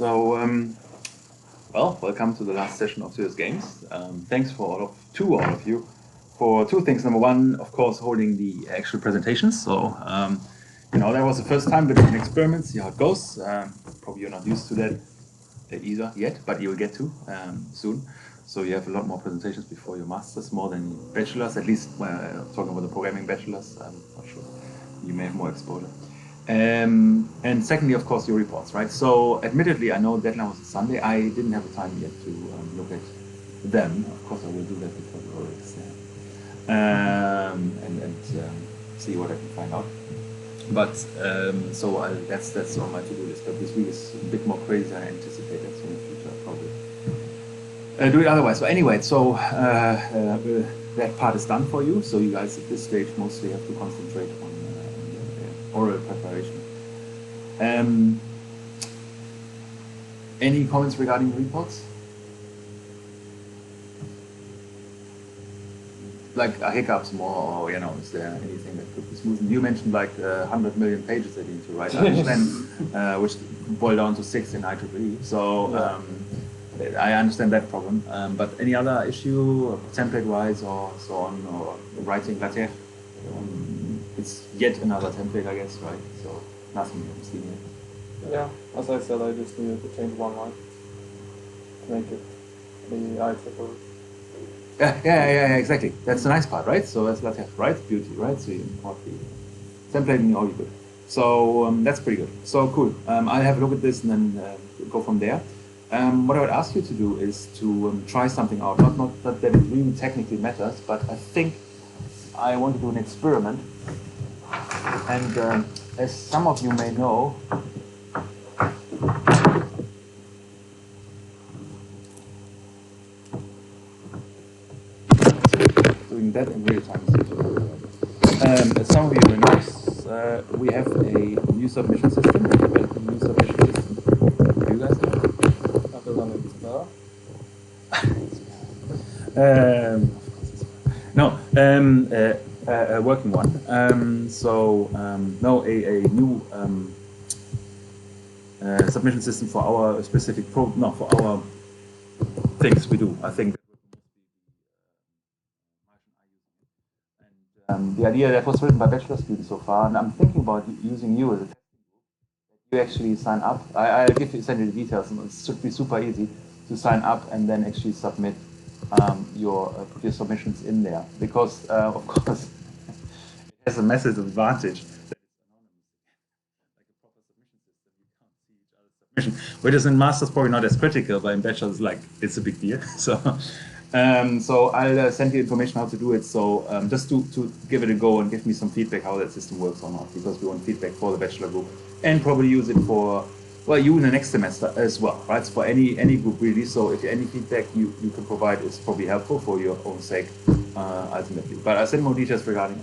Well, welcome to the last session of Serious Games. Thanks for all of you for two things. Number one, of course, holding the actual presentations. That was the first time we did an experiment, see how it goes. Probably you're not used to that either yet, but you will get to soon. So you have a lot more presentations before your masters, more than bachelors, at least talking about the programming bachelors. I'm not sure. You may have more exposure. And secondly, of course, your reports, right? So admittedly, I know the deadline was a Sunday. I didn't have the time yet to look at them. Of course, I will do that before the audits and see what I can find out. But that's on my to-do list. But this week is a bit more crazy than I anticipated. So in the future, I'll probably do it otherwise. So anyway, that part is done for you. So you guys at this stage mostly have to concentrate on oral preparation. Any comments regarding the reports? Like hiccups more, or is there anything that could be smoothened? You mentioned like 100 million pages that you need to write, which boil down to 6 in IEEE. So I understand that problem. But any other issue, template-wise or so on, or writing LaTeX? It's yet another template, I guess, right? So nothing you've seen yet. Yeah, as I said, I just needed to change one line to make it the IEEE. Yeah, exactly. That's the nice part, right? So that's LaTeX, right? Beauty, right? So you import the template and you're all good. So that's pretty good. So cool. I'll have a look at this and then go from there. What I would ask you to do is to try something out. Not that it really technically matters, but I think I want to do an experiment. And as some of you may know, doing that in real time. As some of you may know, we have a new submission system. Do you guys know? Other than it's better. A working one. A new submission system for our specific for our things we do. I think. And the idea that was written by bachelor students so far, and I'm thinking about using you as a testing group. You actually sign up. I'll send you the details, and it should be super easy to sign up and then actually submit put your submissions in there, because of course it has a massive advantage that it's anonymous. Like a proper submission system, you can't see each other's submission, which is in masters probably not as critical, but in bachelors it's a big deal. So I'll send you information how to do it. So just to give it a go and give me some feedback how that system works or not, because we want feedback for the bachelor group and probably use it for you in the next semester as well, right? For any group really. So if any feedback you can provide is probably helpful for your own sake, ultimately. But I'll send more details regarding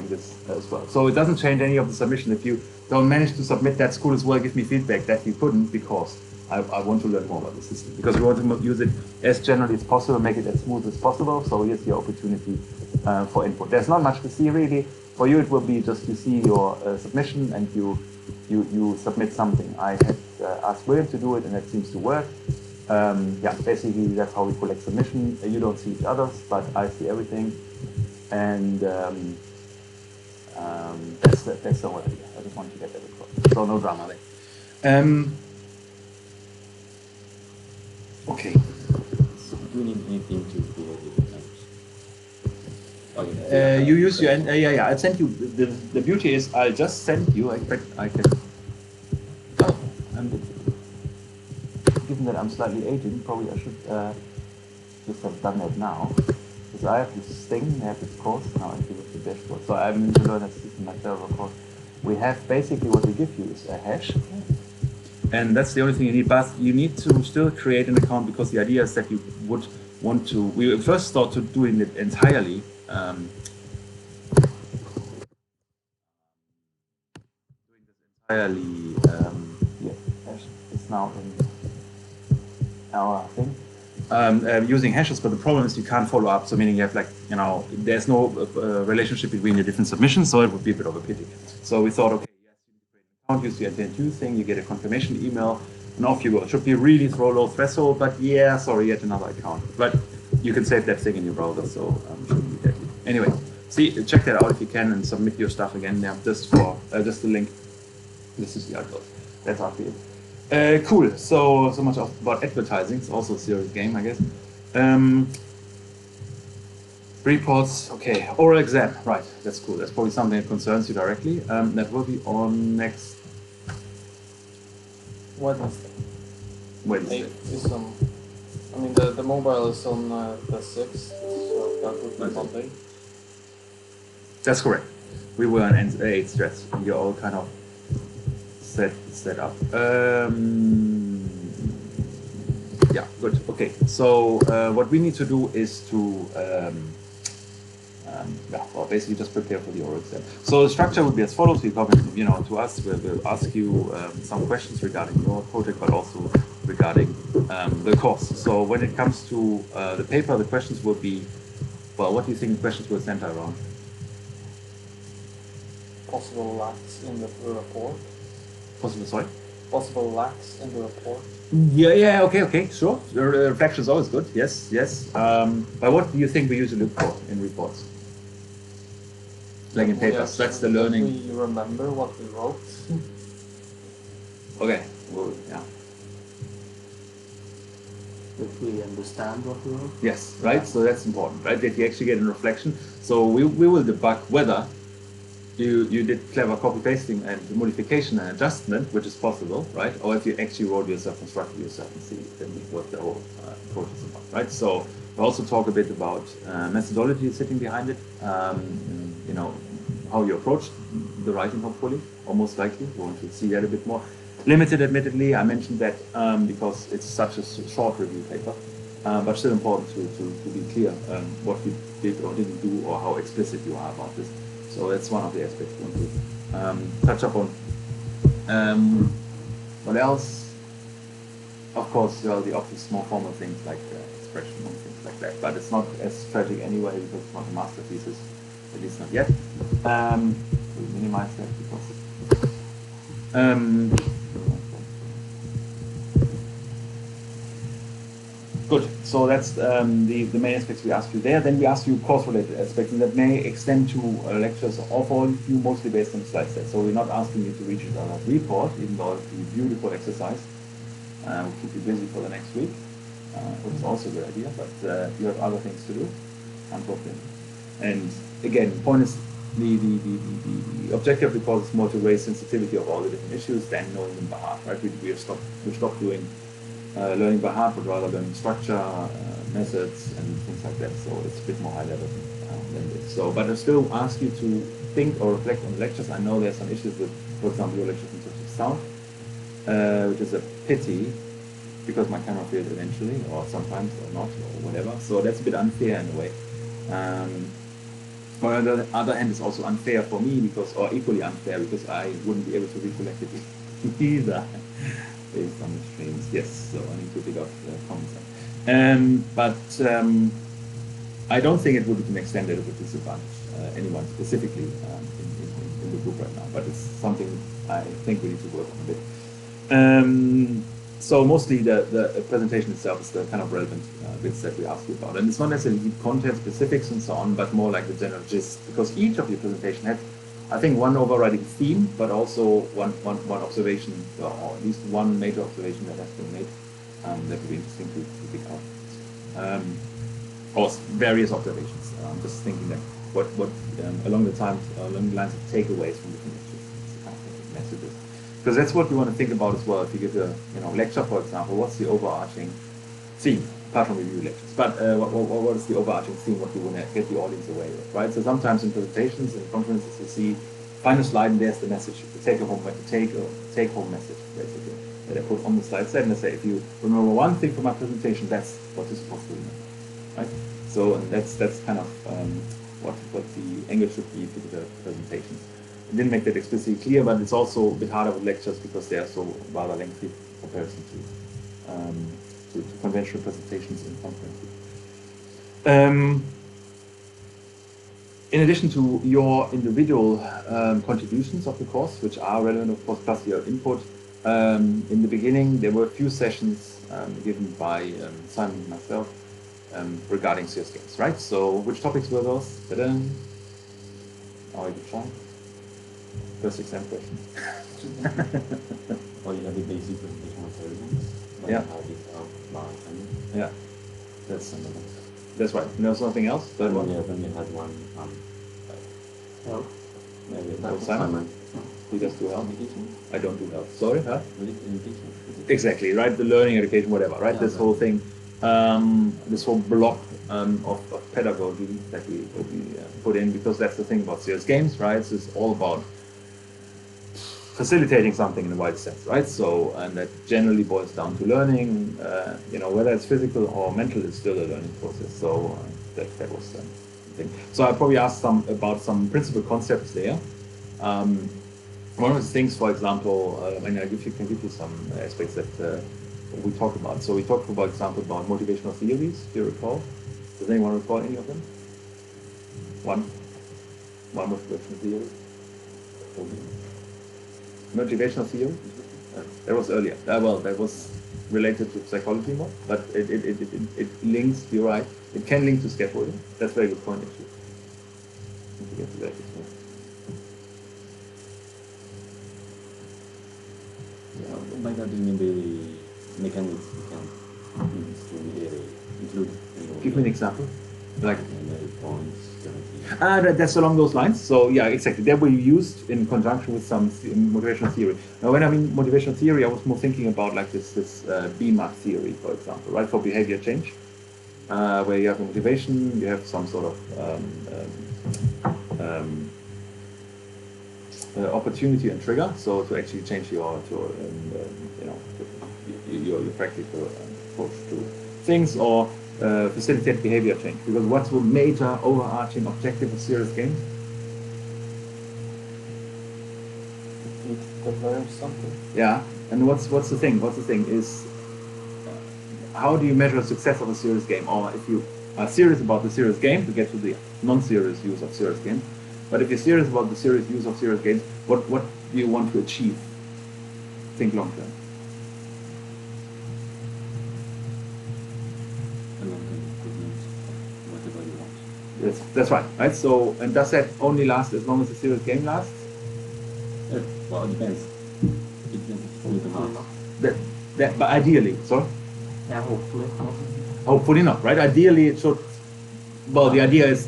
this as well. So it doesn't change any of the submission. If you don't manage to submit that school as well, give me feedback that you couldn't, because I want to learn more about the system, because we want to use it as generally as possible, make it as smooth as possible. So here's your opportunity for input. There's not much to see really. For you, it will be just you see your submission and you submit something. I had asked William to do it, and that seems to work. Basically that's how we collect submission. You don't see each other's, but I see everything, and that's the whole idea. I just wanted to get that across. So no drama there. Okay. So do you need anything to create it? You use your I'll send you the beauty is I'll just send you. I can. Oh, given that I'm slightly aging, probably I should just have done that now, because I have this thing. I have this course now. I give it the dashboard. So I'm going to learn that system myself. Of course, we have basically what we give you is a hash. And that's the only thing you need, but you need to still create an account, because the idea is that you would want to. We first thought to doing it entirely. Doing this entirely. It's now in our thing. Using hashes, but the problem is you can't follow up. So meaning you have there's no relationship between the different submissions, so it would be a bit of a pity. So we thought, okay. Use the NTNU thing, you get a confirmation email, and off you go. It should be really low threshold, but yeah, sorry, yet another account. But you can save that thing in your browser, so shouldn't be deadly. Anyway, check that out if you can and submit your stuff again there, just the link. This is the output. That's our field. Cool. So much about advertising. It's also a serious game, I guess. Reports. Okay. Oral exam. Right. That's cool. That's probably something that concerns you directly. That will be on next Wednesday. Wednesday. Is on. I mean, the mobile is on the 6th, so that would be Monday. That's correct. We were on 8 stress, and you're all kind of set up. Yeah, good. Okay. So what we need to do is to basically just prepare for the oral exam. So the structure would be as follows: we come, to us. We'll ask you some questions regarding your project, but also regarding the course. So when it comes to the paper, the questions will be, well, what do you think the questions will center around? Possible lacks in the report. Sorry? Possible lacks in the report. Yeah, okay, sure. The reflection is always good, yes. But what do you think we usually look for in reports? Like in papers, that's the learning. We remember what we wrote. Okay, well, yeah. If we understand what we wrote. Yes, right, so that's important, right? That you actually get a reflection. So we will debug whether you did clever copy pasting and modification and adjustment, which is possible, right? Or if you actually wrote yourself, constructed yourself, and see what the whole approach is about, right? So we also talk a bit about methodology sitting behind it, how you approach the writing, hopefully, or most likely. We want to see that a bit more. Limited, admittedly, I mentioned that because it's such a short review paper, but still important to be clear what you did or didn't do or how explicit you are about this. So that's one of the aspects we want to touch upon. What else? Of course, the obvious more formal things like expression and things like that, but it's not as tragic anyway because it's not a masterpiece, at least not yet. We minimize that because good. So that's the main aspects we ask you there. Then we ask you course-related aspects, and that may extend to lectures or for you, mostly based on the slide set. So we're not asking you to read a report, even though it's a beautiful exercise. We'll keep you busy for the next week, which is also a good idea, but you have other things to do, unfortunately. And again, the point is, the objective of the course is more to raise sensitivity of all the different issues than knowing them by heart, right? We stopped doing learning by heart, but rather learning structure, methods, and things like that. So it's a bit more high level than this. So, but I still ask you to think or reflect on the lectures. I know there's some issues with, for example, your lectures in terms of sound, which is a pity because my camera failed eventually, or sometimes, or not, or whatever. So that's a bit unfair in a way. But on the other hand, it's also unfair for me because, or equally unfair because I wouldn't be able to recollect it either. Based on the streams, yes. So I need to dig up the comments. But I don't think it would be an extent that it would disadvantage anyone specifically in the group right now. But it's something I think we need to work on a bit. So mostly the presentation itself is the kind of relevant bits that we ask you about. And it's not necessarily content specifics and so on, but more like the general gist. Because each of your presentation had, I think, one overriding theme, but also one observation, or at least one major observation that has been made that would be interesting to pick out. Or various observations. I'm just thinking that what along the lines of takeaways from different lectures, kind of messages. Because that's what you want to think about as well. If you give a lecture, for example, what's the overarching theme? Apart from review lectures, but what is the overarching theme? What you want to get the audience away with, right? So sometimes in presentations and conferences, you see final slide and there's the message, the take-home message, basically, that I put on the slide set, and I say, if you remember one thing from my presentation, that's what you're supposed to remember, right? So and that's kind of what the angle should be for the presentations. I didn't make that explicitly clear, but it's also a bit harder with lectures because they are so rather lengthy in comparison to conventional presentations and conferences. In addition to your individual contributions of the course, which are relevant, of course, plus your input, In the beginning, there were a few sessions given by Simon and myself regarding serious games, right? So, which topics were those? Ta-da! Oh, you try. First exam question. Or you have the basic presentation materials. Like Yeah. how this out Yeah, That's another. that's right. And there's nothing else. Third one. Yeah, then we had one. Help. Maybe Oh, Simon? He does do health. I don't do health. Sorry, huh? Exactly, right? The learning, education, whatever, right? Yeah, this right. whole thing, this whole block of pedagogy that we put in, because that's the thing about serious games, right? It's all about facilitating something in a wide sense, right? So, and that generally boils down to learning. Whether it's physical or mental, it's still a learning process. So that was the thing. So I probably asked about some principal concepts there. One of the things, for example, and I can give you some aspects that we talked about. So we talked, for example, about motivational theories. Do you recall? Does anyone recall any of them? One motivational theory. Motivational theory. That was earlier. That was related to psychology more, but it links. You're right. It can link to scaffolding. That's a very good point, actually. To get to that. By that, you mean the mechanics you can use to include. Give me an example. Like. Points, that's along those lines. So yeah, exactly. That were used in conjunction with some motivational theory. Now, when I mean motivational theory, I was more thinking about like this BMAT theory, for example, right, for behavior change, where you have a motivation, you have some sort of opportunity and trigger, so to actually change your practical approach to things, or facilitate behavior change. Because what's the major overarching objective of serious games? To learn something. Yeah, and what's the thing? What's the thing is, how do you measure the success of a serious game? Or if you are serious about the serious game, to get to the non-serious use of serious games. But if you're serious about the serious use of serious games, what do you want to achieve? Think long term. That's right, right? So, and does that only last as long as the serious game lasts? Well, it depends. It depends. But ideally, sorry? Yeah, hopefully. Hopefully not, right? Ideally, it should. Well, the idea is,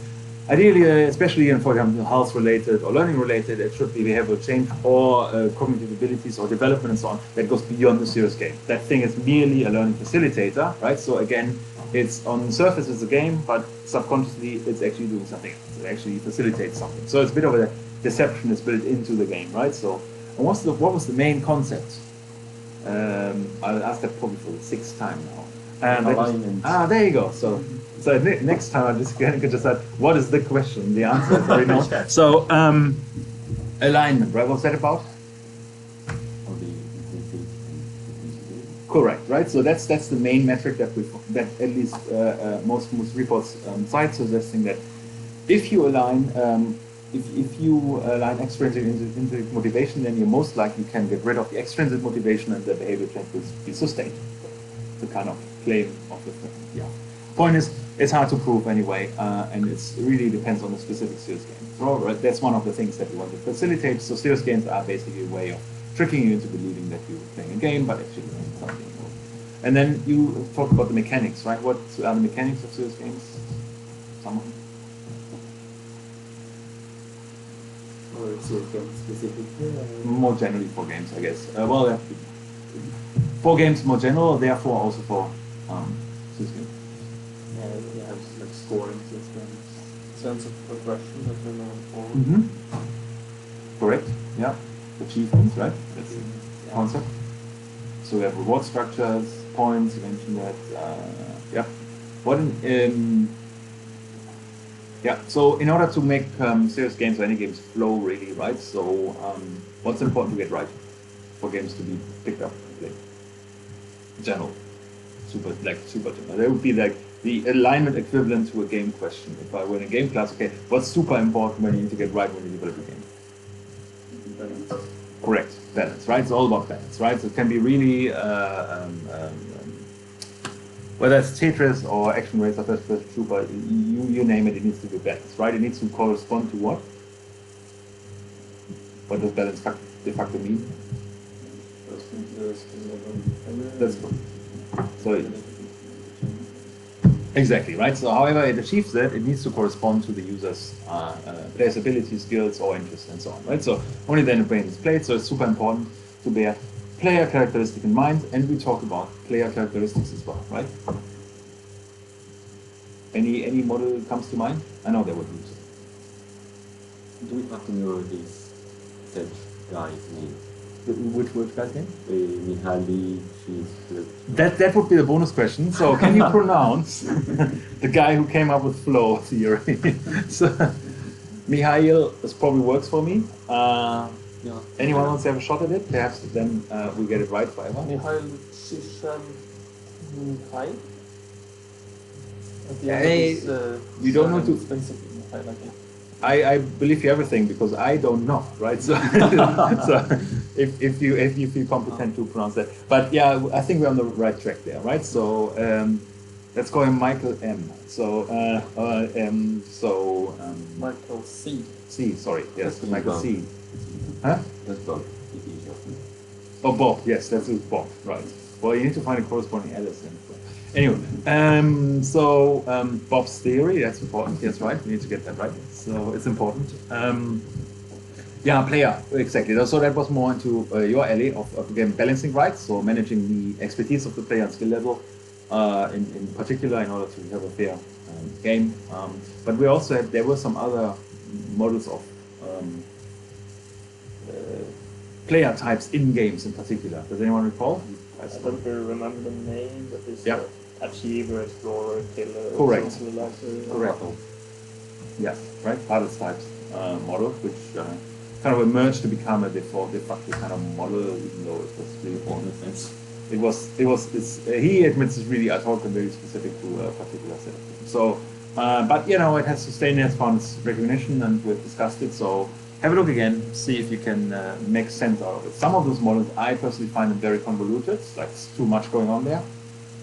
ideally, especially in, for example, health-related or learning-related, it should be behavioral change or cognitive abilities or development and so on that goes beyond the serious game. That thing is merely a learning facilitator, right? So again, it's on the surface it's a game, but subconsciously it's actually doing something else. It actually facilitates something. So it's a bit of a deception is built into the game, right? So, and what was the main concept? I'll ask that probably for the sixth time now. Alignment. There you go. So next time I just can just say, what is the question? The answer is already known. So alignment, right? What's that about? Correct, right? So that's the main metric that at least most reports cite, suggesting that if you align extrinsic intrinsic motivation, then you most likely can get rid of the extrinsic motivation and the behavior change will be sustained. The kind of claim of the thing. Yeah. Point is, it's hard to prove anyway, and it really depends on the specific serious game. So right, that's one of the things that we want to facilitate. So serious games are basically a way of tricking you into believing that you're playing a game, but actually doing something more. And then you talk about the mechanics, right? What are the mechanics of serious games? Someone? Or serious games specifically? More generally for games, I guess. For games more general, therefore also for serious games. Yeah, you have like scoring systems. Sense of progression that you're moving forward. Mm-hmm. Correct. Yeah. Achievements, right? That's the concept. So we have reward structures, points. You mentioned that. Yeah. So in order to make serious games or any games flow really, right? So what's important to get right for games to be picked up and played? General, super general. There would be like the alignment equivalent to a game question. If I were in a game class, okay, what's super important when you need to get right when you develop a game? Balance. Correct, balance. balance, right? It's all about balance, right? So it can be really, whether it's Tetris or Action Racer, First Person Shooter, you name it, it needs to be balanced, right? It needs to correspond to what? What does balance de facto mean? That's good. So exactly, right? So however it achieves that, it needs to correspond to the user's player's ability, skills, or interests, and so on, right? So only then the brain is played, so it's super important to bear player characteristic in mind, and we talk about player characteristics as well, right? Any model comes to mind? I know there would be. Do we have to know this that guy's name? Which guy's name? Mihaly That would be the bonus question. So can you pronounce the guy who came up with flow theory? So Mihail, this probably works for me. Yeah. Anyone wants to have a shot at it? Perhaps then we get it right forever. Mihail Csikszentmihalyi. At the Hey, end of his, you don't know surname to- is basically Mihail, I think. I believe you everything because I don't know, right? So, so if you feel competent to pronounce that, but yeah, I think we're on the right track there, right? So let's call him Michael M. So Michael C. C. Sorry, yes, That's Michael Bob. C. Huh? That's Bob. It's easier. Oh, Bob. Yes, that's it, Bob. Right. Well, you need to find a corresponding Alice then. Anyway, Bob's theory, that's important. That's right. We need to get that right. So it's important. Yeah, player, exactly. So that was more into your alley of again, balancing rights, so managing the expertise of the player and skill level in particular in order to have a fair game. But we also had, there were some other models of player types in games in particular. Does anyone recall? I don't really remember the name, but it's Yeah. Achiever, Explorer, Killer. Correct. something like that. Correct. Yeah, right. Paddles types model, which kind of emerged to become a de facto kind of model, even though it was really important in a sense. He admits it's really ad hoc and very specific to a particular set of people. So, but you know, it has sustained, it has found its recognition, and we've discussed it. So have a look again, see if you can make sense out of it. Some of those models, I personally find them very convoluted. Like, it's too much going on there.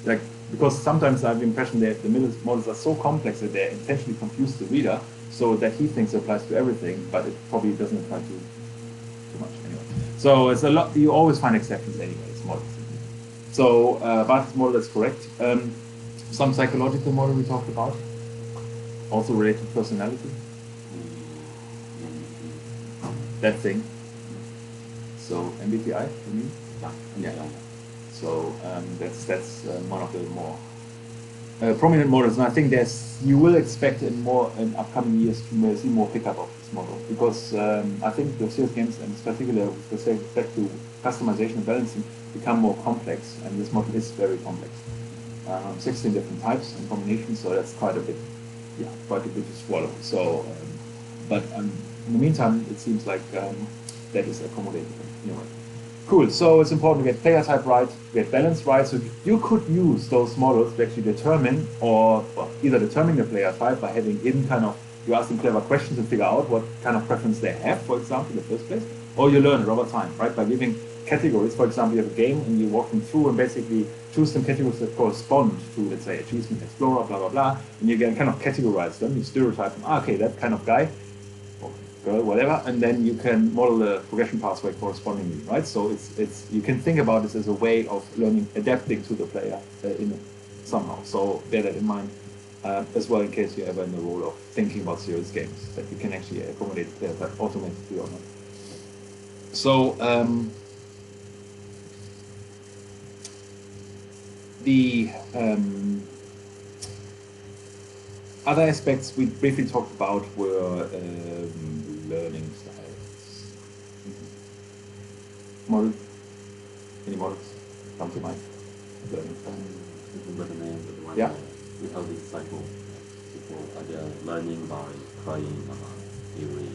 Like, because sometimes I have the impression that the models are so complex that they intentionally confuse the reader, so that he thinks it applies to everything, but it probably doesn't apply to too much anyway. So it's a lot. You always find exceptions anyway. It's models. So Bart's model is correct. Some psychological model we talked about, also related to personality. That thing. So MBTI, you mean? Yeah. Yeah. So that's one of the more prominent models, and I think you will expect in upcoming years to see more pickup of this model, because I think the serious games, and in particular with respect to customization and balancing, become more complex, and this model is very complex. 16 different types and combinations, so that's quite a bit to swallow. So, but in the meantime, it seems like that is accommodated. Anyway. Cool, so it's important to get player type right, get balance right, so you could use those models to actually determine, or either determine the player type by having hidden you ask them clever questions and figure out what kind of preference they have, for example, in the first place, or you learn it over time, right, by giving categories. For example, you have a game and you walk them through and basically choose some categories that correspond to, let's say, achievement, explorer, blah, blah, blah, and you can kind of categorize them, you stereotype them, okay, that kind of guy, girl, whatever, and then you can model the progression pathway correspondingly, right? So it's you can think about this as a way of learning, adapting to the player somehow. So bear that in mind as well, in case you're ever in the role of thinking about serious games, that you can actually accommodate the player type automatically or not. So the other aspects we briefly talked about were learning styles. Models? Any models come to mind? Learning styles. Remember the name, but the one Yeah. without this cycle. People are learning by trying theory.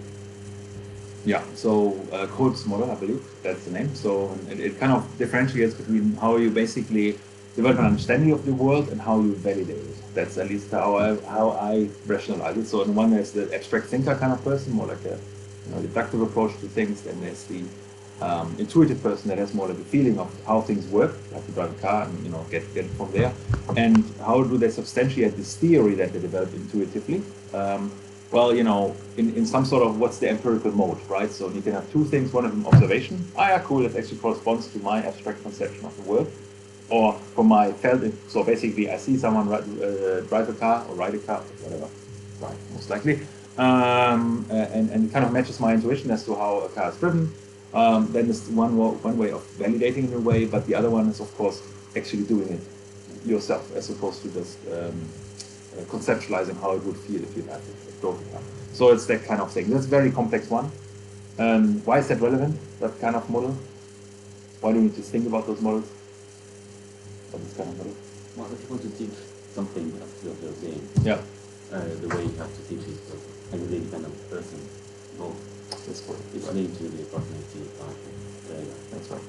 Yeah, so Coates model, I believe, that's the name. So it kind of differentiates between how you basically develop an understanding of the world and how you validate it. That's at least how I rationalize it. So on one there's the abstract thinker kind of person, more like a deductive approach to things. Then there's the intuitive person that has more like a feeling of how things work, like to drive a car and get it from there, and how do they substantiate this theory that they developed intuitively? Well, in some sort of what's the empirical mode, right? So you can have two things. One of them observation. Ah, yeah, cool. That actually corresponds to my abstract conception of the world, or from my felt. So basically, I see someone drive a car or ride a car, whatever, right? Most likely. And it kind of matches my intuition as to how a car is driven. Then there's one way of validating in a way, but the other one is, of course, actually doing it yourself, as opposed to just conceptualizing how it would feel if you had it drove a car. So it's that kind of thing. That's a very complex one. Why is that relevant, that kind of model? Why do we need to think about those models? About this kind of model? Well, if you want to teach something after your game, yeah, the way you have to teach it, and really depend on the person involved. That's correct. It's linked to the personality of the player. That's right.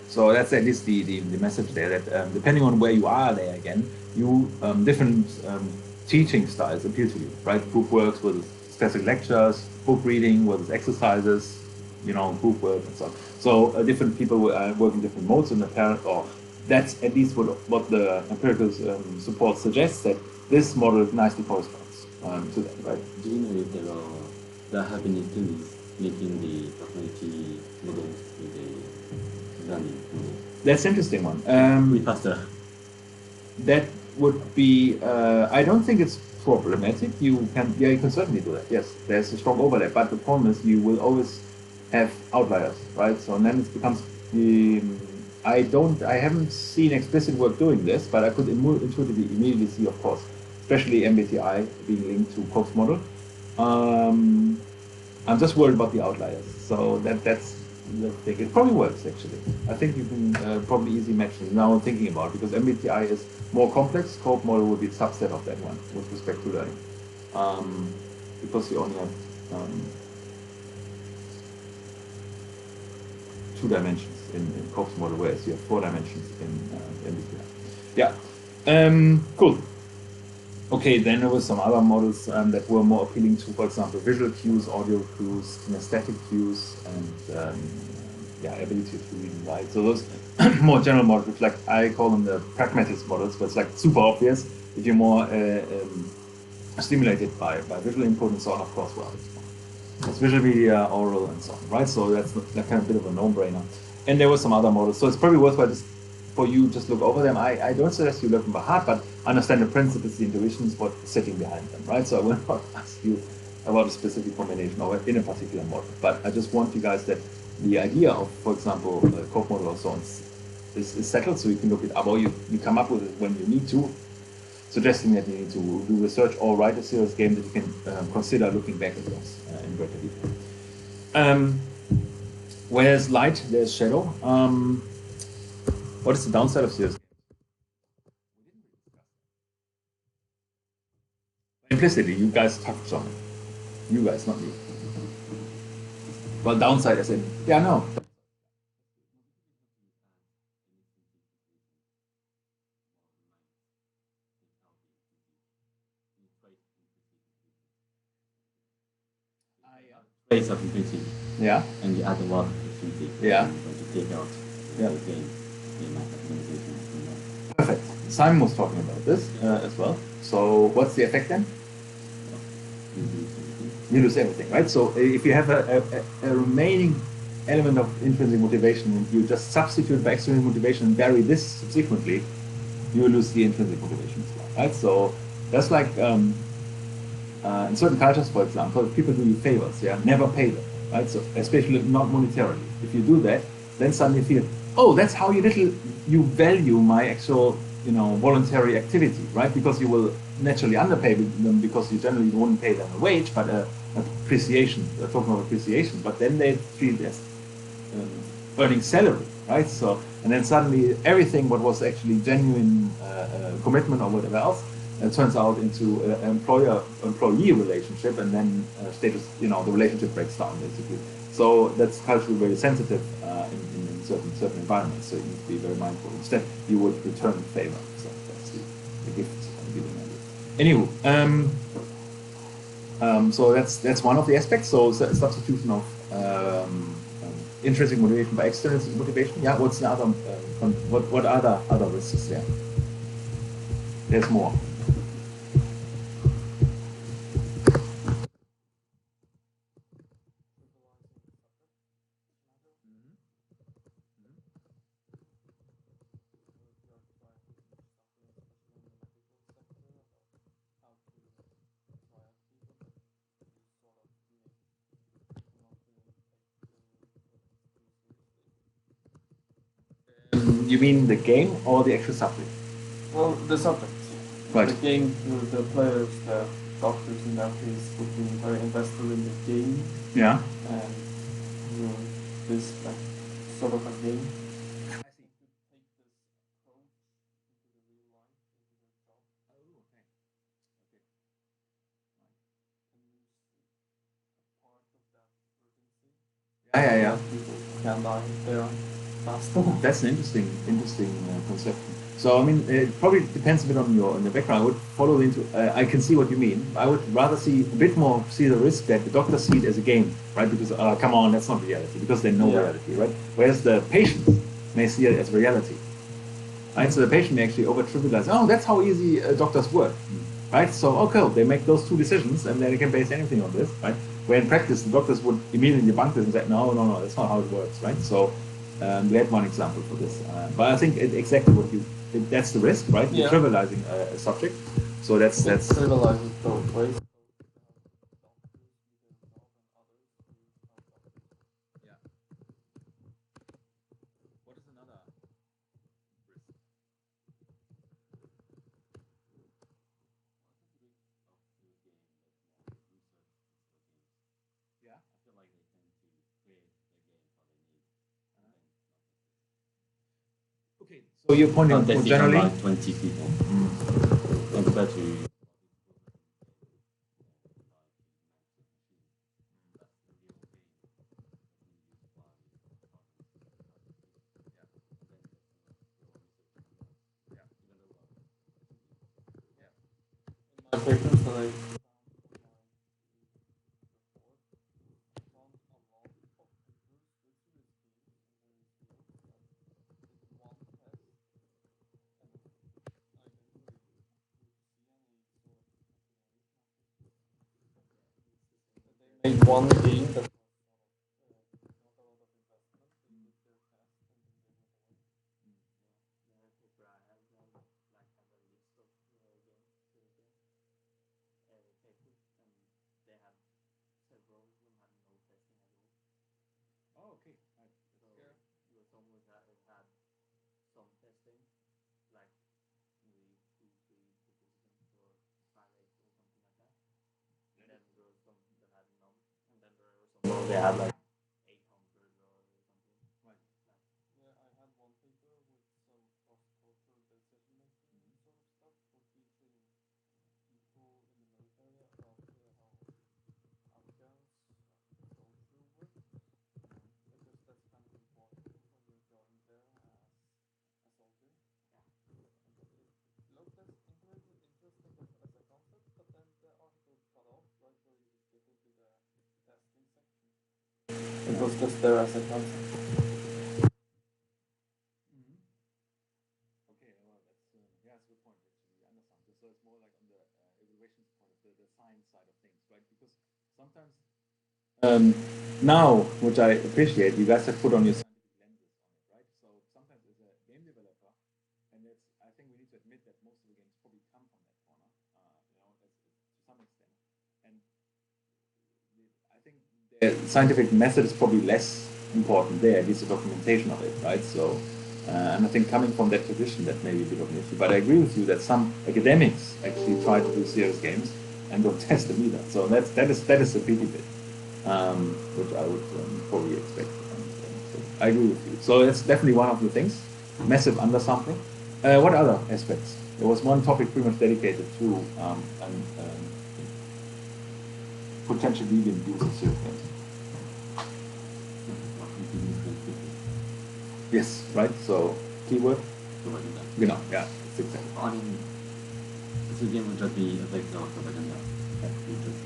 So that's at least the message there, that depending on where you are there again, you different teaching styles appeal to you, right? Group works with specific lectures, book reading with exercises, group work and so on. So different people work in different modes, and or that's at least what the empirical support suggests, that this model nicely corresponds to that, right? Do you know if there have been studies linking the personality models with the learning model? That's an interesting one. With faster. That would be, I don't think it's problematic. You can certainly do that. Yes, there's a strong overlap, but the problem is you will always have outliers, right? So then it becomes I haven't seen explicit work doing this, but I could intuitively immediately see, of course, especially MBTI being linked to Koch's model. I'm just worried about the outliers. So that's the thing. It probably works, actually. I think you can probably easily match it. Now I'm thinking about it, because MBTI is more complex. Koch model would be a subset of that one with respect to learning. Because you only have 2 dimensions in Koch's model, whereas you have 4 dimensions in MBTI. Yeah, cool. Okay, then there were some other models that were more appealing to, for example, visual cues, audio cues, kinesthetic cues, and ability to read and write. So those more general models, which I call them the pragmatist models, but it's super obvious. If you're more stimulated by visual input and so on, of course, well, it's visual media, oral, and so on, right? So that's kind of a bit of a no-brainer. And there were some other models, so it's probably worthwhile for you just look over them. I don't suggest you look them by heart, but understand the principles, the intuitions, what's sitting behind them, right? So I will not ask you about a specific combination or in a particular model, but I just want you guys that the idea of, for example, a Koch model or so on is settled, so you can look it up, or you come up with it when you need to, suggesting that you need to do research or write a serious game that you can consider looking back at those in greater detail. Where there's light, there's shadow. What is the downside of serious games? Implicitly, you guys touched on it. You guys, not me. Well, downside as in, yeah, no. Trace of implicit. Yeah. And the other word implicit. Yeah. To take out the game in my documentation. Perfect. Simon was talking about this as well. So what's the effect then? You lose everything, right? So if you have a remaining element of intrinsic motivation, you just substitute by extrinsic motivation and vary this subsequently, you will lose the intrinsic motivation as well, right? So that's like in certain cultures, for example, people do you favors, never pay them, right? So especially not monetarily. If you do that, then suddenly you feel, oh, that's how you value my actual, voluntary activity, right? Because you will naturally underpay them because you generally won't pay them a wage, but appreciation, a token of appreciation. But then they treat it as earning salary, right? So, and then suddenly everything what was actually genuine commitment or whatever else turns out into an employer-employee relationship, and then status, the relationship breaks down basically. So that's culturally very sensitive in certain environments. So you need to be very mindful. Instead, you would return the favor. So that's the gift I'm giving. Anyway, so that's one of the aspects. So substitution of intrinsic motivation by extrinsic motivation. Yeah, what's the other? What are the other risks there? There's more. You mean the game or the actual subject? Well, the subject. Right. The game, the players, the doctors in that case would be very invested in the game. Yeah. And this like sort of a game. Yeah. People can die if they are fast. That's an interesting concept. So I mean, it probably depends a bit on your background. I would follow into. I can see what you mean. I would rather see a bit more see the risk that the doctors see it as a game, right? Because come on, that's not reality. Because they know reality, right? Whereas the patient may see it as reality, right? So the patient may actually over trivialize. Oh, that's how easy doctors work, right? So okay, they make those two decisions, and then they can base anything on this, right? Where in practice, the doctors would immediately debunk this and say, no, that's not how it works, right? So we had one example for this. But I think exactly what that's the risk, right? Yeah. You're trivializing a subject. So that's trivializes both ways. Yeah. What is another risk? Yeah. I feel like they tend to create the game how they need. Okay. So you're pointing But they more see generally. like 20 people compared to. My papers that I made one game that Oh, okay. Right. They had like I had one paper with some cross-cultural decision making sort of stuff for teaching people in the military about how Afghans go through work, because that's kind of important when you're going there as a soldier. It looked as incredibly interesting as a concept, but then the article cut off right where you get into the testing section. It was just there as a concept. Okay, well, that's a good point. Actually, I understand. So it's more like on the evaluation part of the science side of things, right? Because sometimes now, which I appreciate, you guys have put on your scientific lenses on it, right? So sometimes as a game developer, and I think we need to admit that most of the games probably come from that corner, to some extent. And I think the scientific method is probably less important there, at least the documentation of it, right? So, and I think coming from that tradition, that may be a bit of an issue. But I agree with you that some academics actually try to do serious games and don't test them either. So that is a pity bit, which I would probably expect. So I agree with you. So that's definitely one of the things. Massive undersampling. What other aspects? There was one topic pretty much dedicated to potential deviant use of serious games. Yes, right. So keyword. Genau, yeah, it's exactly. I mean, it's a game which just be affected by propaganda. It's just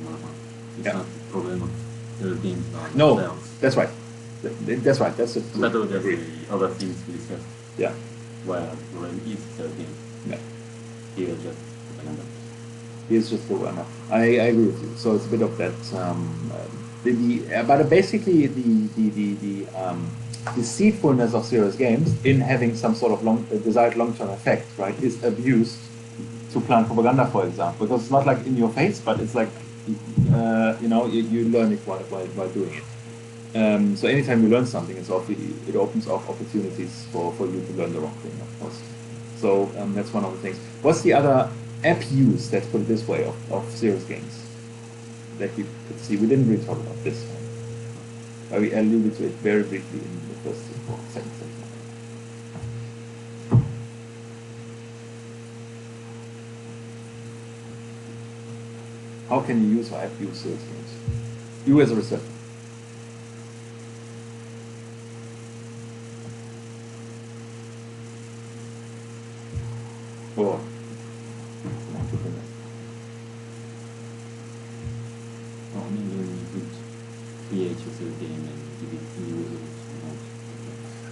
it's not a problem of the games by No, themselves. that's right. That's right. That's a But there's agreed. other things we discussed. Yeah. Where Ren is serving. Yeah. Here just another. Here's just the runner. I agree with you. So it's a bit of that. But basically the deceitfulness of serious games in having some sort of desired long-term effect, right, is abused to plant propaganda, for example, because it's not like in your face, but it's like you learn it while doing it. So anytime you learn something, it opens up opportunities for you to learn the wrong thing, of course. So that's one of the things. What's the other app use, let's put it this way, of serious games that you could see? We didn't really talk about this one. We alluded to it very briefly in the first or second section. How can you use or app use serious games? You as a researcher. Or Create your game and give it to users.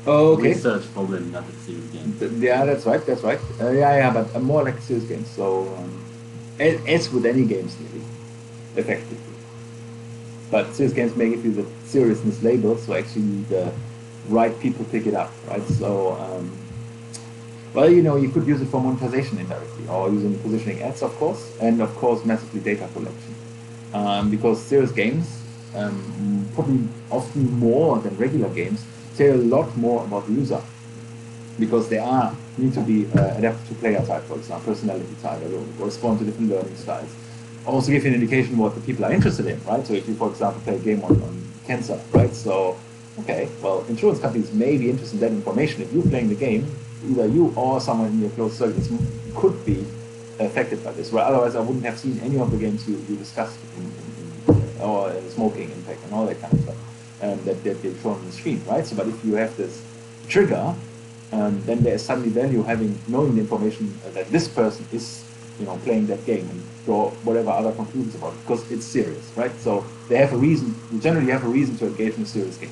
Oh, okay. Research problem, not a serious game. Yeah, that's right. That's right. Yeah, but more like a serious game. So, as with any games, really, effectively. But serious games may give you the seriousness label, so actually the right people pick it up, right? So, well, you could use it for monetization indirectly, or using positioning ads, of course, and of course, massively data collection. Because serious games, probably often more than regular games, say a lot more about the user, because they need to be adapted to player type, for example, personality type, or respond to different learning styles. Also give you an indication what the people are interested in, right? So if you, for example, play a game on cancer, right? So, okay, well, insurance companies may be interested in that information. If you're playing the game, either you or someone in your close circles could be affected by this. Well, otherwise I wouldn't have seen any of the games you discussed or smoking impact and all that kind of stuff that they've shown on the screen, right? So, but if you have this trigger, then there is suddenly value knowing the information that this person is, playing that game, and draw whatever other conclusions about it, because it's serious, right? So they have a reason. You generally have a reason to engage in a serious game,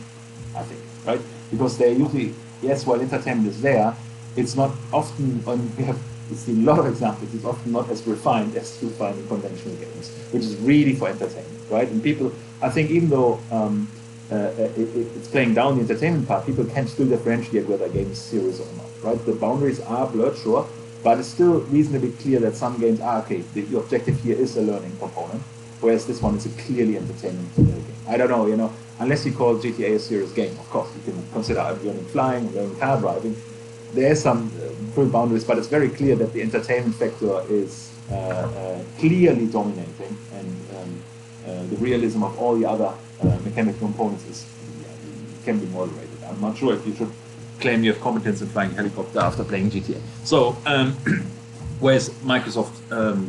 I think, right? Because they usually, yes, while entertainment is there, it's not often. We've seen a lot of examples. It's often not as refined as you find in conventional games, which is really for entertainment, right? And people, I think, even though it's playing down the entertainment part, people can still differentiate whether a game is serious or not, right? The boundaries are blurred, sure, but it's still reasonably clear that some games are, okay, the objective here is a learning component, whereas this one is a clearly entertainment game. I don't know, unless you call GTA a serious game, of course, you can consider learning flying, learning car driving. There are some full boundaries, but it's very clear that the entertainment factor is clearly dominating, and the realism of all the other mechanical components can be moderated. I'm not sure if you should claim you have competence in flying a helicopter after playing GTA. So, whereas Microsoft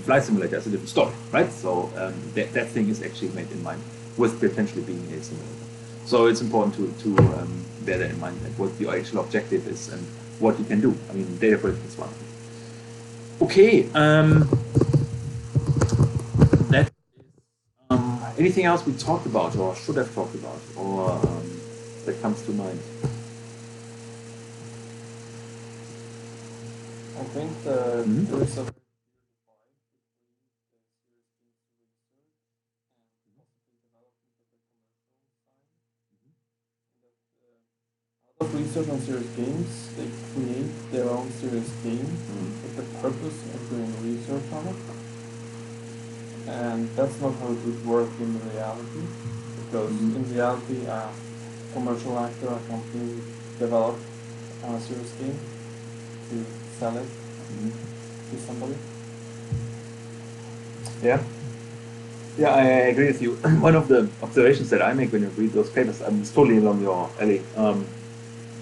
Flight Simulator is a different story, right? So that thing is actually made in mind with potentially being a simulator. So it's important to bear that in mind, that what your actual objective is and what you can do. I mean, data collection is one. Okay. That is anything else we talked about or should have talked about, or that comes to mind? I think there is a very clear divide between the serious games research and possibly development of the commercial side. That a lot of research on serious games, they create their own serious game with the purpose of doing research on it. And that's not how it would work in reality, because in reality, a commercial actor, a company, develop a serious game to sell it to somebody. Yeah, I agree with you. One of the observations that I make when you read those papers, it's totally along your alley,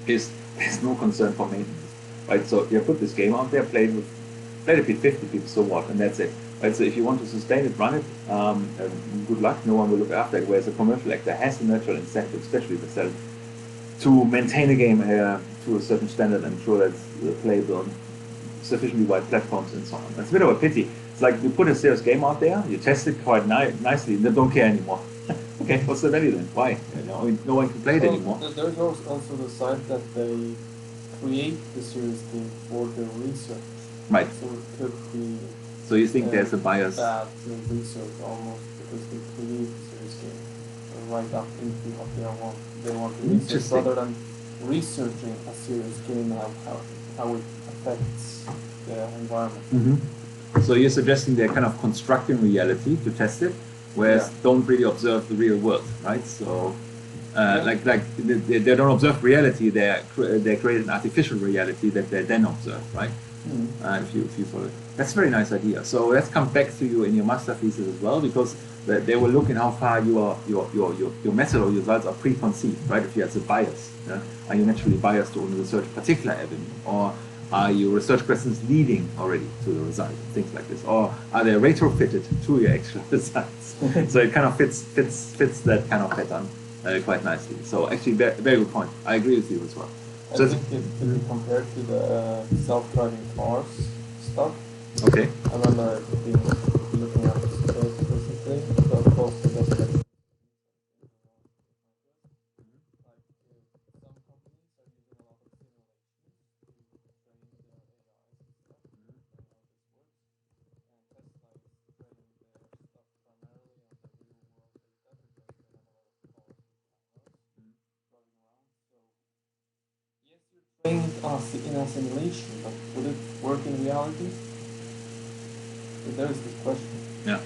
is there's no concern for maintenance, right? So you put this game out there, play it with 50 people, so what, and that's it. Right? So if you want to sustain it, run it, good luck, no one will look after it, whereas a commercial actor has a natural incentive, especially the sell, to maintain a game to a certain standard and ensure that it's playable on sufficiently wide platforms and so on. It's a bit of a pity. It's like you put a serious game out there, you test it quite nicely, and then don't care anymore. Okay, what's the value then? Why? I mean, no one can play it anymore. There's also the side that they create the serious game for the research. Right. So it could be So you think there's a bias? bad research almost because they create the serious game right up into what they want to research Interesting. rather than researching a serious game and how it affects the environment. Mm-hmm. So you're suggesting they're kind of constructing reality to test it, whereas don't really observe the real world, right? So, like they don't observe reality; they create an artificial reality that they then observe, right? If you follow it. That's a very nice idea. So let's come back to you in your master thesis as well, because they will look in how far your method or your results are preconceived, right? If you have a bias, are you naturally biased to only research a particular avenue, or are your research questions leading already to the result, things like this, or are they retrofitted to your actual results? So it kind of fits that kind of pattern quite nicely. So actually, very good point. I agree with you as well. I think it could be compared to the self-driving cars stuff. Okay. I remember looking at this recently, so of course it does get like some companies are using a lot of simulations to train their AIs and stuff, and how this works. And Tesla is training their stuff primarily on the real world data because they have a lot of cars with cameras driving around. So yes, you're training it in a simulation, but would it work in reality? So there is this question. Yeah.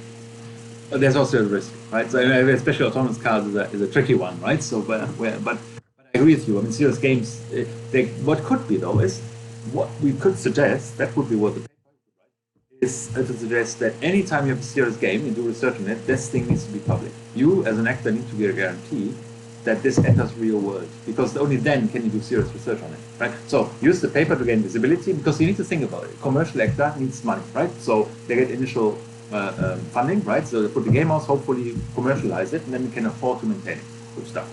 But there's also a risk, right? So especially autonomous cars is a tricky one, right? So, but I agree with you. I mean, serious games. What could be though is what we could suggest. That would be what the paper would write, is to suggest that anytime you have a serious game, you do research on it, this thing needs to be public. You, as an actor, need to get a guarantee that this enters real world, because only then can you do serious research on it, right? So use the paper to gain visibility, because you need to think about it. Commercial actor needs money, right? So they get initial funding, right? So they put the game out, hopefully commercialize it, and then you can afford to maintain it. Good stuff.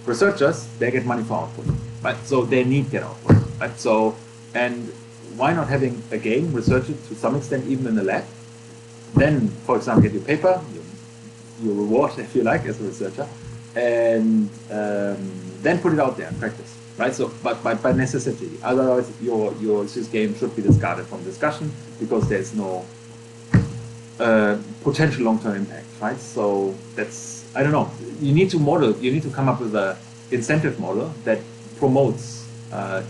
Researchers, they get money for output, right? So they need that output, right? So, and why not having a game, research it to some extent, even in the lab? Then, for example, get your paper, your reward, if you like, as a researcher, and then put it out there and practice, right? So, but by necessity. Otherwise, your sys game should be discarded from discussion because there's no potential long-term impact, right? So that's, I don't know. You need to model. You need to come up with a incentive model that promotes a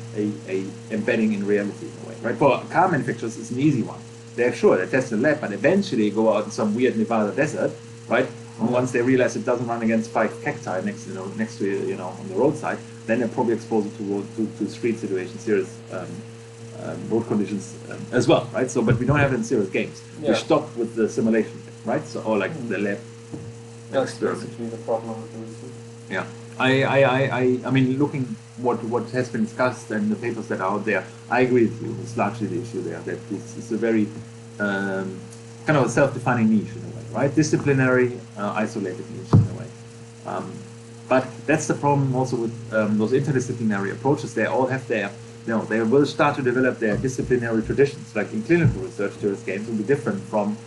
embedding in reality in a way, right? For car manufacturers, it's an easy one. They're sure they test in the lab, but eventually go out in some weird Nevada desert, right? And once they realize it doesn't run against 5 cacti next to on the roadside, then they're probably exposed to street situations, serious road conditions as well, right? So, but we don't have it in serious games. Yeah. We stop with the simulation, right? So, or like the lab That's experiment. basically the problem with the research. Yeah, I mean, looking what has been discussed and the papers that are out there, I agree with you. It's largely the issue there that it's a very kind of a self-defining niche in a way, right? Disciplinary, isolated niche in a way. But that's the problem also with those interdisciplinary approaches. They all have their, they will start to develop their disciplinary traditions. Like in clinical research, serious games will be different from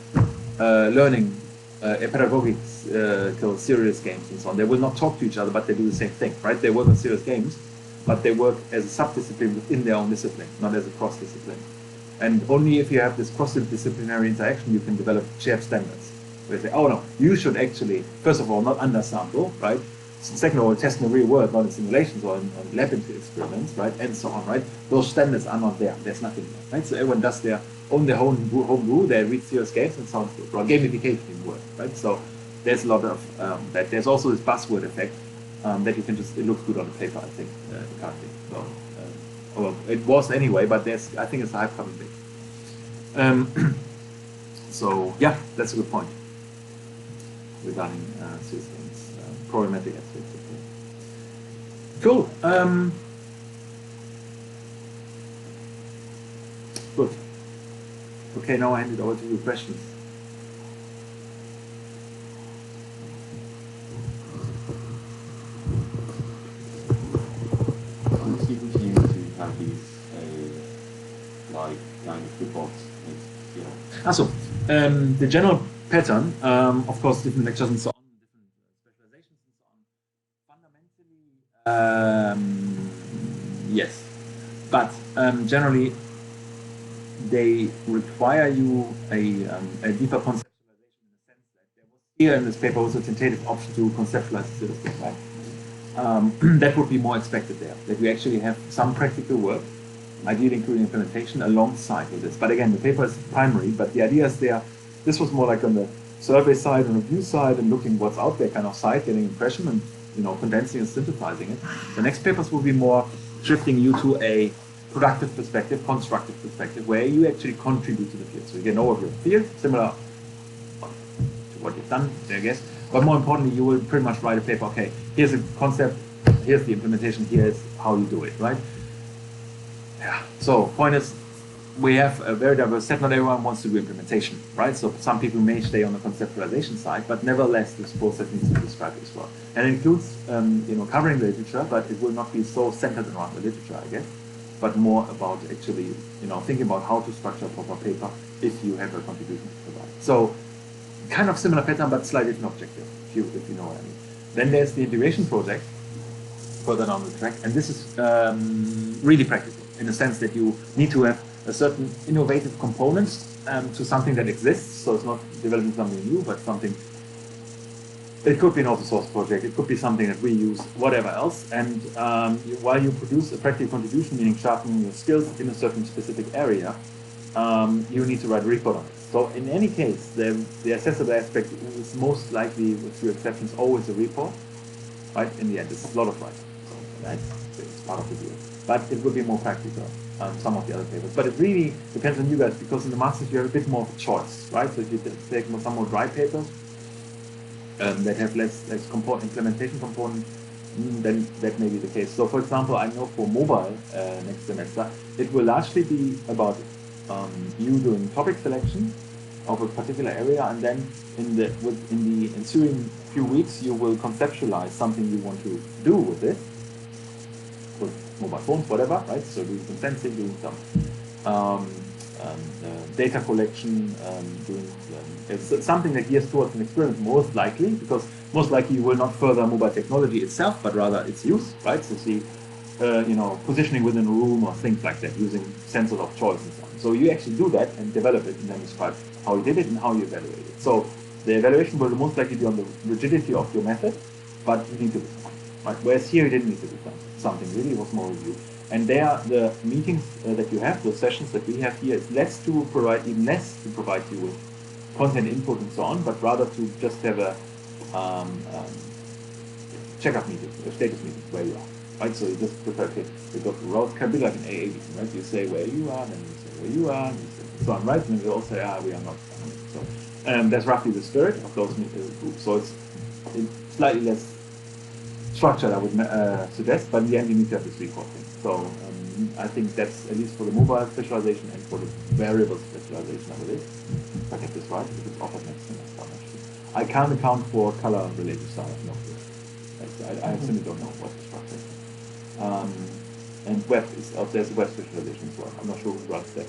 learning pedagogical serious games and so on. They will not talk to each other, but they do the same thing, right? They work on serious games, but they work as a subdiscipline within their own discipline, not as a cross-discipline. And only if you have this cross-disciplinary interaction, you can develop shared standards. Where you say, oh no, you should actually, first of all, not undersample, right? Second of all, test in the real world, not in simulations or in lab experiments, right? And so on, right? Those standards are not there. There's nothing there, right? So everyone does their own home brew. They read serious games and sounds good. Or gamification in word, right? So there's a lot of that. There's also this buzzword effect that you can just, it looks good on the paper, I think, currently. So, well, it was anyway, but I think it's a hype coming big. So yeah, that's a good point regarding serious games, problematic aspects of it. Cool. Good. Okay, now I hand it over to you. Questions. Honestly, we aim to have these like kind of reports, Also, the general pattern, of course, different lectures and so on, different Yes, but generally they require you a deeper conceptualization in the sense that there was here in this paper also a tentative option to conceptualize the system, right? That would be more expected there, that we actually have some practical work, ideally including implementation, alongside with this. But again, the paper is primary, but the idea is there. This was more like on the survey side and review side and looking what's out there kind of side, getting impression and condensing and synthesizing it. The next papers will be more shifting you to a productive perspective, constructive perspective, where you actually contribute to the field. So you get an overview of the field, similar to what you've done, I guess. But more importantly, you will pretty much write a paper, okay, here's a concept, here's the implementation, here's how you do it, right? Yeah. So point is, we have a very diverse set. Not everyone wants to do implementation, right? So some people may stay on the conceptualization side, but nevertheless, this process needs to be described as well. And it includes, covering the literature, but it will not be so centered around the literature, I guess, but more about actually, thinking about how to structure a proper paper if you have a contribution to provide. So, kind of similar pattern, but slightly different objective, if you know what I mean. Then there's the integration project further down the track, and this is really practical in the sense that you need to have a certain innovative components to something that exists. So it's not developing something new, but something. It could be an open source project. It could be something that we use, whatever else. And while you produce a practical contribution, meaning sharpening your skills in a certain specific area, you need to write a report on it. So in any case, the accessible aspect is most likely, with few exceptions, always a report. Right? In the end, it's a lot of writing. So, right? It's part of the deal. But it will be more practical. Some of the other papers. But it really depends on you guys, because in the masters you have a bit more of a choice, right? So if you take some more dry papers that have less implementation component, then that may be the case. So for example, I know for mobile next semester, it will largely be about you doing topic selection of a particular area, and then in the ensuing few weeks you will conceptualize something you want to do with it. With mobile phones, whatever, right? So doing some sensing, doing some data collection, doing it's something that gears towards an experiment, most likely, because most likely you will not further mobile technology itself, but rather its use, right? So see, positioning within a room or things like that, using sensors of choice and so on. So you actually do that and develop it, and then describe how you did it and how you evaluate it. So the evaluation will most likely be on the rigidity of your method, but you need to do something, right? Whereas here you didn't need to do something, really, it was more review. And there, the meetings that you have, the sessions that we have here, is less to provide you with content input and so on, but rather to just have a check-up meeting, a status meeting, where you are, right? So you just prepare, okay, you go through routes, can be like an AA meeting, right? You say where you are, and then you say where you are, and you say so on, right? And then you all say, we are not. So that's roughly the spirit of those groups. So it's slightly less structured, I would suggest, but in the end you need to have this report thing. So I think that's, at least for the mobile specialization and for the variable specialization of it, if I get this right, if it's offered next semester, actually. I can't account for color-related stuff, no. I simply don't know what the structure is. And web is, there's a web specialization as well. I'm not sure who runs that.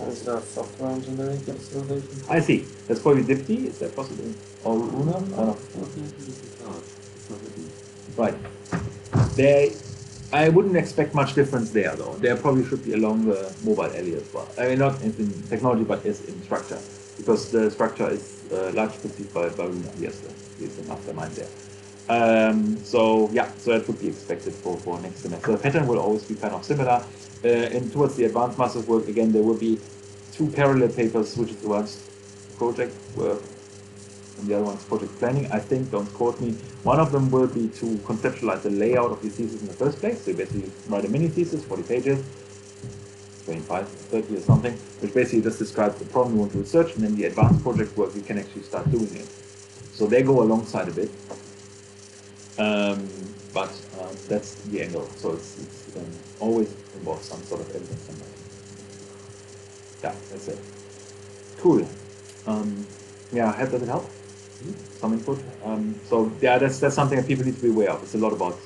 Is there software engineering specialization? I see. That's probably DIPT, is that possible? Or Una? Right. I wouldn't expect much difference there, though. There probably should be along the mobile alley as well. I mean, not in technology, but as in structure, because the structure is largely conceived by Una. Yes, there's an mastermind there. So that would be expected for next semester. The pattern will always be kind of similar. And towards the advanced masters work, again, there will be two parallel papers, which is the one's project work and the other one's project planning. I think, don't quote me, one of them will be to conceptualize the layout of your thesis in the first place. So you basically write a mini thesis, 40 pages, 25, 30 or something, which basically just describes the problem you want to research, and then the advanced project work, you can actually start doing it. So they go alongside a bit. But that's the angle. So it's always involves some sort of evidence. Yeah, that's it. Cool. Does it help? Some input. That's something that people need to be aware of. It's a lot about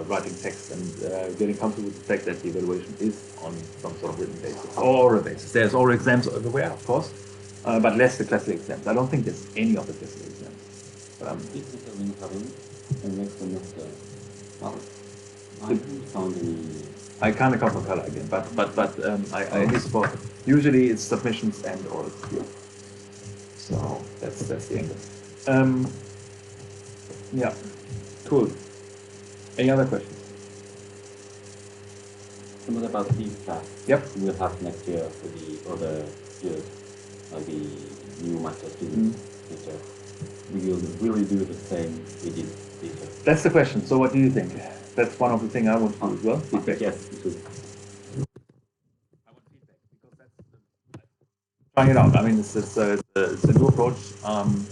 writing text and getting comfortable with the fact that the evaluation is on some sort of written basis or oral basis. There's oral exams everywhere, of course, but less the classical exams. I don't think there's any of the classical exams. And next semester, well, I haven't found any. I can't account for color again, but I at least for usually it's submissions and oral. So that's the angle. Yeah, cool. Any other questions? So what about these class? Yep. We'll have next year for the other years, like the new master students next year. We will really do the same we did this year. That's the question. So what do you think? That's one of the things I want to do as well. Feedback. Yes, we should. I want feedback because that's trying it out. I mean, it's a new approach. In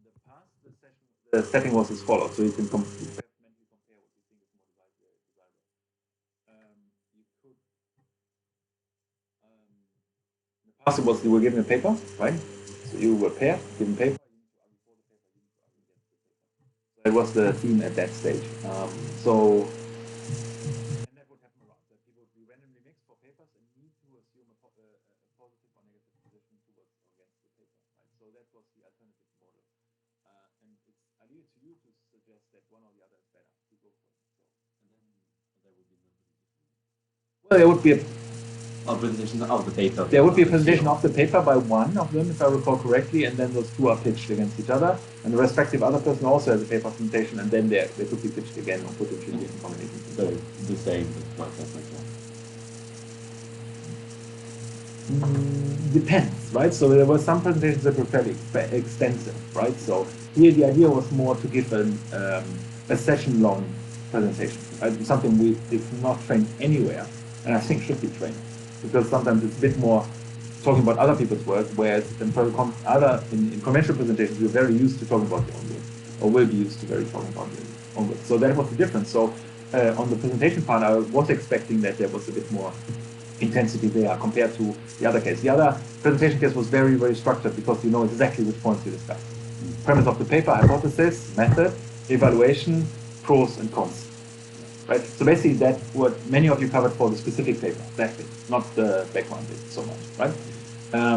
the past, the setting was as follows, so you can mentally compare what you think is more desirable. You could. In the past, it was you were given a paper, right? So you were paired, given paper. That was the theme at that stage. So, and that would happen a lot. That people would be randomly mixed for papers and need to assume a positive or negative position towards or against the paper. Right? So that was the alternative model. And it's I leave it to you to suggest that one or the other is better to go for it. So, and then there would be no presentation. Well, there would be a presentation of the paper. There would be a presentation of the paper by one of them, if I recall correctly, and then those two are pitched against each other. And the respective other person also has a paper presentation, and then they could be pitched again or put into different combinations. So the same, but different. Depends, right? So there were some presentations that were fairly extensive, right? So here the idea was more to give a session-long presentation, right? Something we did not train anywhere, and I think should be trained. Because sometimes it's a bit more talking about other people's work, whereas in conventional presentations, you're very used to talking about your own work, or will be used to talking about your own work. So that was the difference. So on the presentation part, I was expecting that there was a bit more intensity there compared to the other case. The other presentation case was very, very structured because you know exactly which points you discuss. Premise of the paper, hypothesis, method, evaluation, pros and cons. Right? So basically that's what many of you covered for the specific paper, that bit, not the background bit so much, right?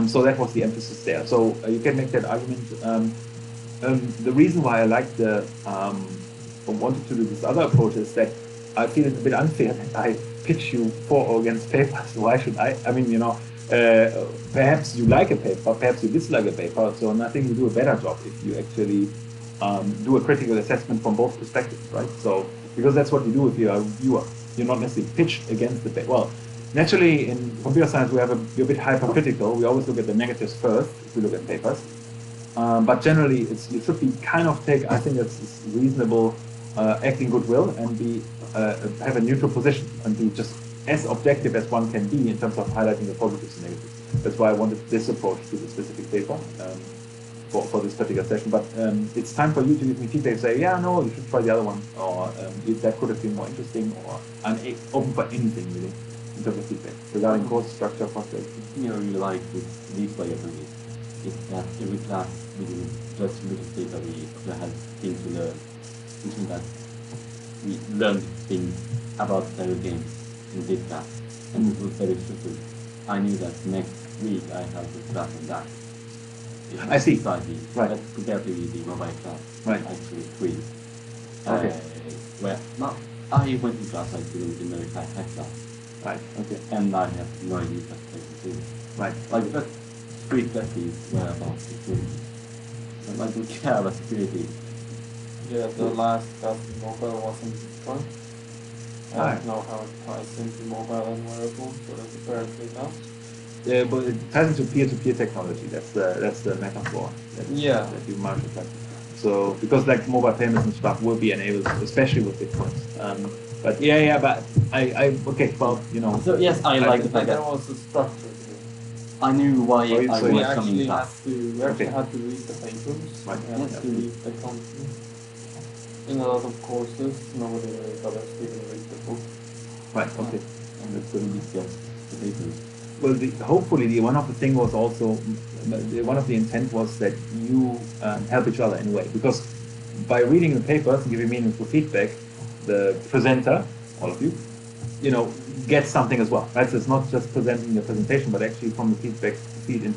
So that was the emphasis there. So you can make that argument. The reason why I like wanted to do this other approach is that I feel it's a bit unfair that I pitch you for or against papers. Why should I? I mean, you know, perhaps you like a paper, perhaps you dislike a paper, so I think you do a better job if you actually do a critical assessment from both perspectives, right? So, because that's what you do if you're a reviewer. You're not necessarily pitched against the paper. Well, naturally, in computer science, we're a bit hypercritical. We always look at the negatives first if we look at papers. But generally, you should be kind of I think it's reasonable, act in goodwill and have a neutral position and be just as objective as one can be in terms of highlighting the positives and negatives. That's why I wanted this approach to the specific paper. For this particular session, but it's time for you to give me feedback. Say, yeah, no, you should try the other one, or that could have been more interesting. Or I'm open for anything really in terms of feedback regarding course structure, process. You know, you like with these way of doing it. It's that every class we do just look at paper, we have things to learn, which means that we learned things about stereo games in this class, and it was very structured. I knew that next week I have this class and that. I see. Slightly, right. Compared to the mobile class, right. Actually free. Okay. I went to class, I didn't know if I had class. Right, okay. And I have no idea what to do. Right. Like, but free classes were about security. And I don't care about security. Yeah, the last class in mobile wasn't fun. I don't know how it ties into mobile and wearable, so that's apparently not. But it ties into peer-to-peer technology. That's the metaphor that you mentioned. So because like mobile payments and stuff will be enabled, especially with Bitcoins. But but I okay. Well, you know. So yes, I like the fact that there was a structure. I knew why I We was coming in class. actually had to read the papers. Right. We had to read the content. In a lot of courses, nobody really got us to even read the book. Right. Okay. And that's going to discuss the papers. Well, hopefully, one of the thing was also, one of the intent was that you help each other in a way, because by reading the papers and giving meaningful feedback, the presenter, all of you, you know, get something as well, right? So it's not just presenting the presentation, but actually from the feedback,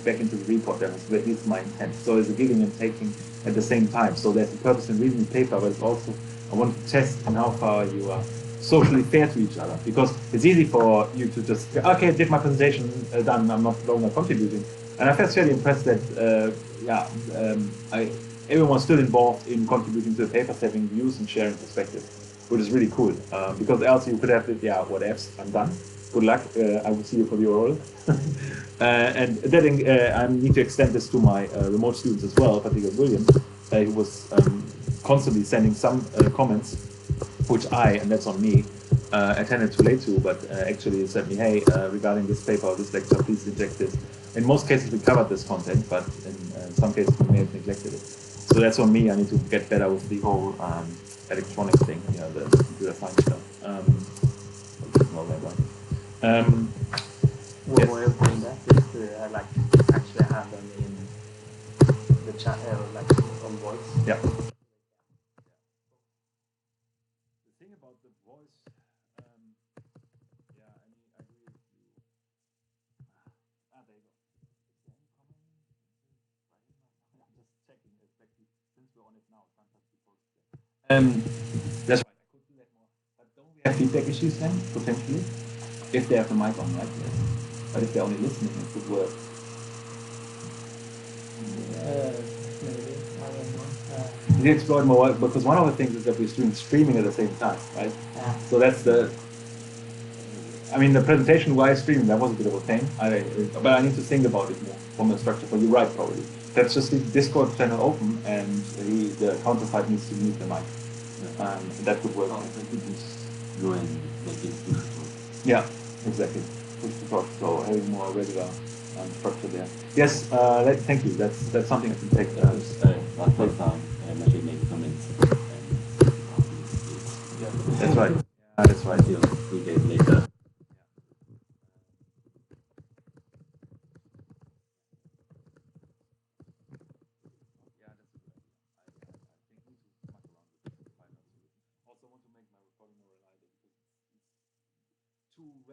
back into the report. That was at least my intent. So it's a giving and taking at the same time. So there's a purpose in reading the paper, but it's also, I want to test on how far you are socially fair to each other, because it's easy for you to just, okay, I did my presentation, done, I'm not longer contributing. And I felt fairly impressed that, everyone's still involved in contributing to the papers, having views and sharing perspectives, which is really cool. Because else you could have it, what ifs, I'm done. Good luck. I will see you for the oral. And then I need to extend this to my remote students as well, particularly William, who was constantly sending some comments, which and that's on me, attended too late to, but actually sent me, hey, regarding this paper or this lecture, please inject this. In most cases, we covered this content, but in some cases, we may have neglected it. So that's on me. I need to get better with the whole electronic thing, the computer science stuff. Well, One way of doing that is to actually have them in the chat, like on voice. Yeah. The thing about the voice, I agree with you. There you go. I'm just checking, especially since we're on it now. Fantastic post. That's right. I could do that more. But don't we have feedback issues then, potentially? If they have the mic on, right? Yes. But if they're only listening, it could work. Maybe. I don't know. We explored more, because one of the things is that we're doing streaming at the same time, right? Yeah. So that's the presentation while streaming, that was a bit of a pain. But I need to think about it more from the structure. But you're right, probably. That's just the Discord channel open, and the counterpart needs to mute the mic. That could work. I think just go and make it digital. Yeah, exactly. Push to talk, so having more regular structure there. Yes, thank you. That's something I can take. First time, machine made comments. That's right. Yeah, that's right. 2 days later.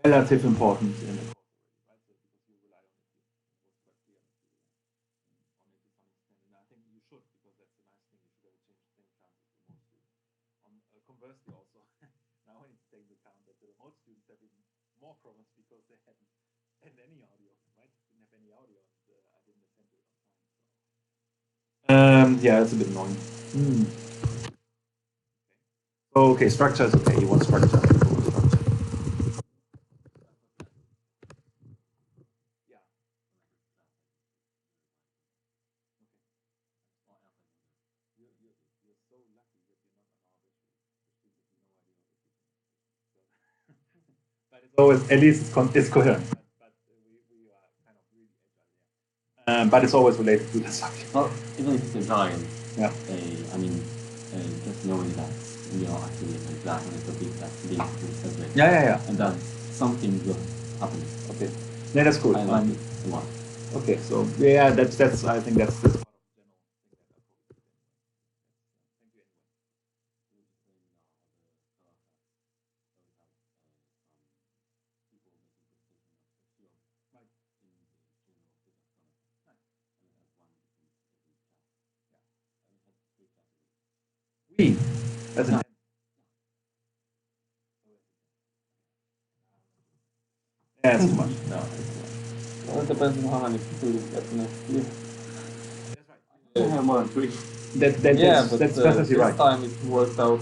Relative importance in the course already, right? So because you rely on it, was quite clear on it to some extent, and I think you should, because that's the nice thing. You should have a change chances for remote students. Conversely, also now I need to take into account that the remote students have even more problems because they hadn't had any audio, right? Didn't have any audio, and I didn't attend to it on time. So. Yeah, that's a bit annoying. Okay, structure is okay. You want structure. But it's always, at least it's coherent. But we are kind of really agile, but it's always related to the subject. Well, even if it's a jargon, Yeah. Just knowing that we are actually a class on a topic that's linked to the subject. Yeah. And that something will happen. Okay. Yeah, that's cool. I like it a lot. Okay, so yeah, that's I think that's part of the general thing that I probably did. Thank you anyway. We, that's an yeah, it's too much. No, Well, it depends on how many people you get next year. that's right. I have more than 3. That's perfectly this right. time it worked out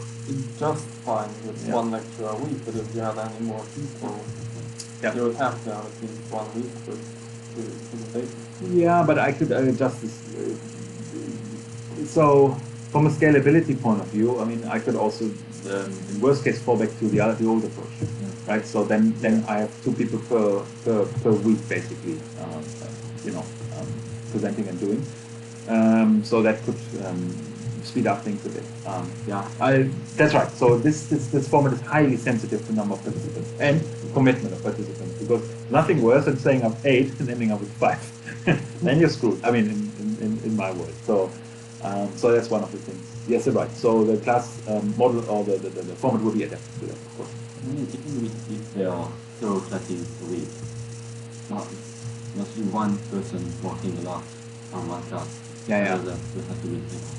just fine with Yeah. 1 lecture a week, but if you had any more people, Yeah. you would have to have at least 1 week for presentation. Yeah, but I could adjust this. So, from a scalability point of view, I mean, I could also, in worst case, fall back to the old approach, right? So then I have 2 people per week, basically, presenting and doing. So that could speed up things a bit. That's right. So this format is highly sensitive to number of participants and commitment of participants, because nothing worse than saying up 8 and ending up with 5. Then you're screwed. I mean, in my world. So that's one of the things. Yes, you're right. So the class model or the format will be adapted to that, of course. Even if there are 0 classes a week. Not mostly one person working a lot on one class. Yeah. The other will have to read paper.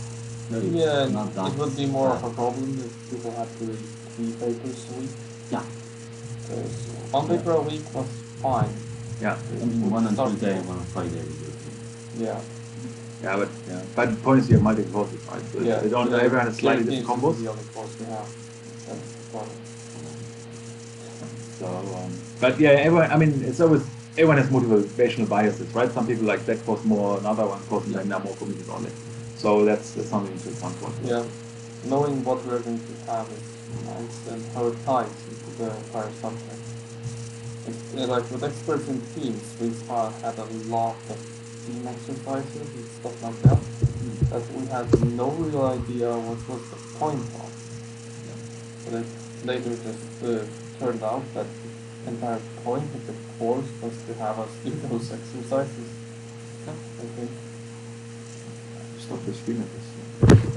So it's Yeah, and not that it would be more of bad. a problem if people had to read 3 papers a week. Yeah. Because one paper a week was fine. Yeah. I mean, one on Start- Tuesday and one on Friday we do. Yeah. But the point is you have multiple courses, right? So Yeah. they don't, yeah, everyone has slightly PhD different is combos. the only course we have. That's the problem. So, but yeah, everyone. I mean, it's always everyone has motivational biases, right? Some people like that course more, another one course, and then they're more committed on it. So that's something to account for. Yeah. Knowing what we're going to have is nice and how it ties into the entire subject. Like with experts in teams, we had a lot of team exercises and stuff like that. That we had no real idea what was the point of. But it later just turned out that the entire point of the course was to have us do those exercises. I think. Stop the screen at this.